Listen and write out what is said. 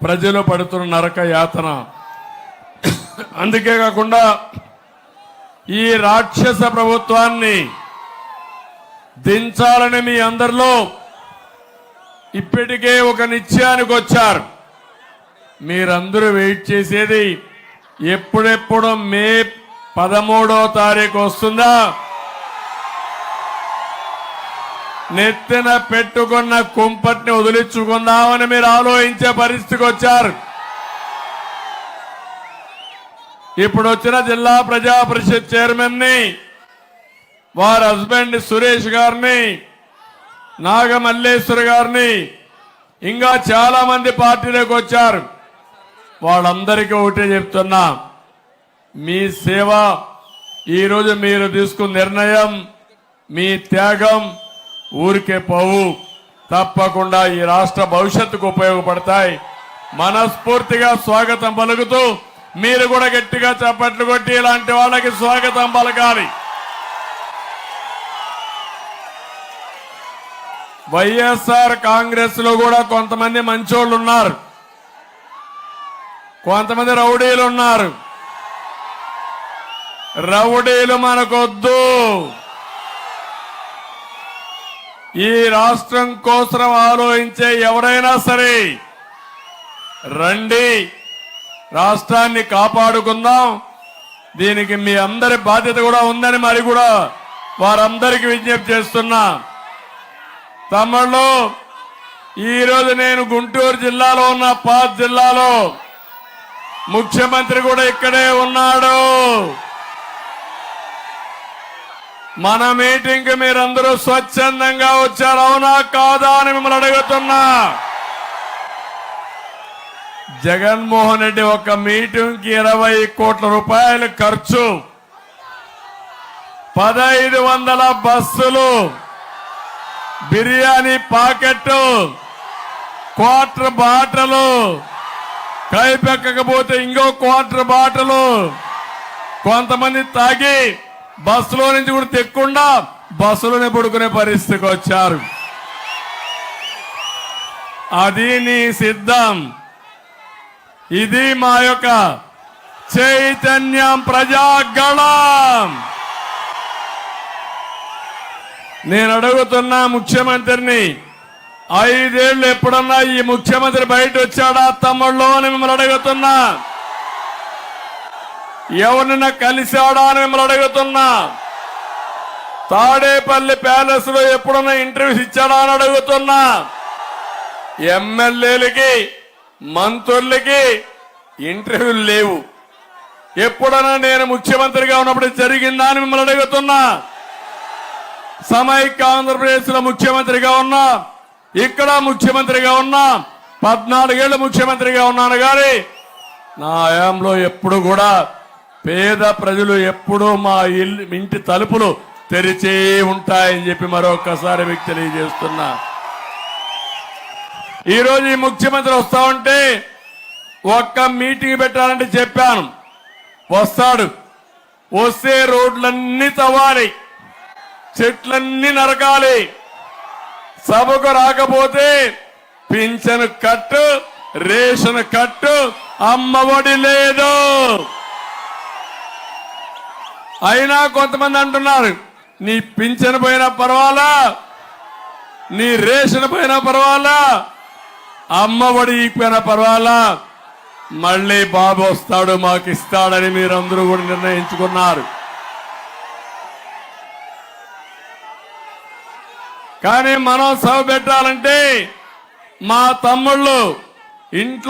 ప్రజలు పడుతున్న నరక యాతన. అందుకే కాకుండా ఈ రాక్షస ప్రభుత్వాన్ని దించాలని మీ అందరిలో ఇప్పటికే ఒక నిశ్చయానికి వచ్చారు. మీరందరూ వెయిట్ చేసేది ఎప్పుడెప్పుడు మే 13వ తారీఖు వస్తుందా, నెత్తిన పెట్టుకున్న కుంపట్ని వదిలించుకుందామని మీరు ఆలోచించే పరిస్థితికి వచ్చారు. ఇప్పుడు వచ్చిన జిల్లా ప్రజా పరిషత్ చైర్మన్ ని, వారి హస్బెండ్ సురేష్ గారిని, నాగమల్లేశ్వర్ గారిని, ఇంకా చాలా మంది పార్టీలోకి వచ్చారు. వాళ్ళందరికీ ఒకటే చెప్తున్నా, మీ సేవ, ఈరోజు మీరు తీసుకున్న నిర్ణయం, మీ త్యాగం ఊరికే పోవు, తప్పకుండా ఈ రాష్ట్ర భవిష్యత్తుకు ఉపయోగపడతాయి. మనస్ఫూర్తిగా స్వాగతం పలుకుతూ మీరు కూడా గట్టిగా చప్పట్లు కొట్టి ఇలాంటి వాళ్ళకి స్వాగతం పలకాలి. వైఎస్ఆర్ కాంగ్రెస్ లో కూడా కొంతమంది మంచోళ్ళు ఉన్నారు, కొంతమంది రౌడీలు ఉన్నారు. రౌడీలు మనకొద్దు. ఈ రాష్ట్రం కోసం ఆలోచించే ఎవరైనా సరే రండి, రాష్ట్రాన్ని కాపాడుకుందాం. దీనికి మీ అందరి బాధ్యత కూడా ఉందని మరి కూడా వారందరికీ విజ్ఞప్తి చేస్తున్నా. తమ్ముళ్ళు, ఈరోజు నేను గుంటూరు జిల్లాలో ఉన్న పాత్ జిల్లాలో, ముఖ్యమంత్రి కూడా ఇక్కడే ఉన్నాడు. మన మీటింగ్ కి మీరందరూ స్వచ్ఛందంగా వచ్చారు, అవునా కాదా అని మిమ్మల్ని అడుగుతున్నా. జగన్మోహన్ రెడ్డి ఒక మీటింగ్ కి 20 కోట్ల రూపాయలు ఖర్చు, 1500 బస్సులు, బిర్యానీ పాకెట్, క్వార్టర్ బాటలు, కైపెక్కకపోతే ఇంకో క్వార్టర్ బాటలు, కొంతమంది తాగి బస్సులో నుంచి కూడా తెక్కకుండా బస్సులోనే పడుకునే పరిస్థితికి వచ్చారు. అది నీ సిద్ధం. ఇది మా యొక్క చైతన్యం, ప్రజాగళం. నేను అడుగుతున్నా ముఖ్యమంత్రిని, 5 ఏళ్లు ఎప్పుడన్నా ఈ ముఖ్యమంత్రి బయట వచ్చాడా తమ్ముళ్ళు అని మిమ్మల్ని అడుగుతున్నా. ఎవరినైనా కలిశాడా అని మిమ్మల్ని అడుగుతున్నా. తాడేపల్లి ప్యాలెస్ లో ఎప్పుడన్నా ఇంటర్వ్యూస్ ఇచ్చాడా అని అడుగుతున్నా. ఎమ్మెల్యేలకి, మంత్రులకి ఇంటర్వ్యూలు లేవు. ఎప్పుడన్నా నేను ముఖ్యమంత్రిగా ఉన్నప్పుడు జరిగిందా అని మిమ్మల్ని అడుగుతున్నా. సమైక్య ఆంధ్రప్రదేశ్ లో ముఖ్యమంత్రిగా ఉన్నా, ఇక్కడ ముఖ్యమంత్రిగా ఉన్నా, 14 ఏళ్లు ముఖ్యమంత్రిగా ఉన్నాను. కానీ నా హయాంలో ఎప్పుడు కూడా పేద ప్రజలు ఎప్పుడూ మా ఇంటి తలుపులు తెరిచే ఉంటాయని చెప్పి మరొకసారి మీకు తెలియజేస్తున్నా. ఈరోజు ఈ ముఖ్యమంత్రి వస్తా ఉంటే ఒక్క మీటింగ్ పెట్టాలంటే చెప్పాను, వస్తాడు. వస్తే రోడ్లన్నీ తవ్వాలి, చెట్లన్నీ నరకాలి. సభకు రాకపోతే పింఛను కట్టు, రేషన్ కట్టు, అమ్మఒడి లేదు. అయినా కొంతమంది అంటున్నారు, నీ పింఛను పోయినా పర్వాలా, నీ రేషన్ పోయినా పర్వాలా, అమ్మఒడి పోయినా పర్వాలా, మళ్ళీ బాబు వస్తాడు మాకు ఇస్తాడని మీరందరూ కూడా నిర్ణయించుకున్నారు. కానీ మనం సభ పెట్టాలంటే మా తమ్ముళ్ళు ఇంట్లో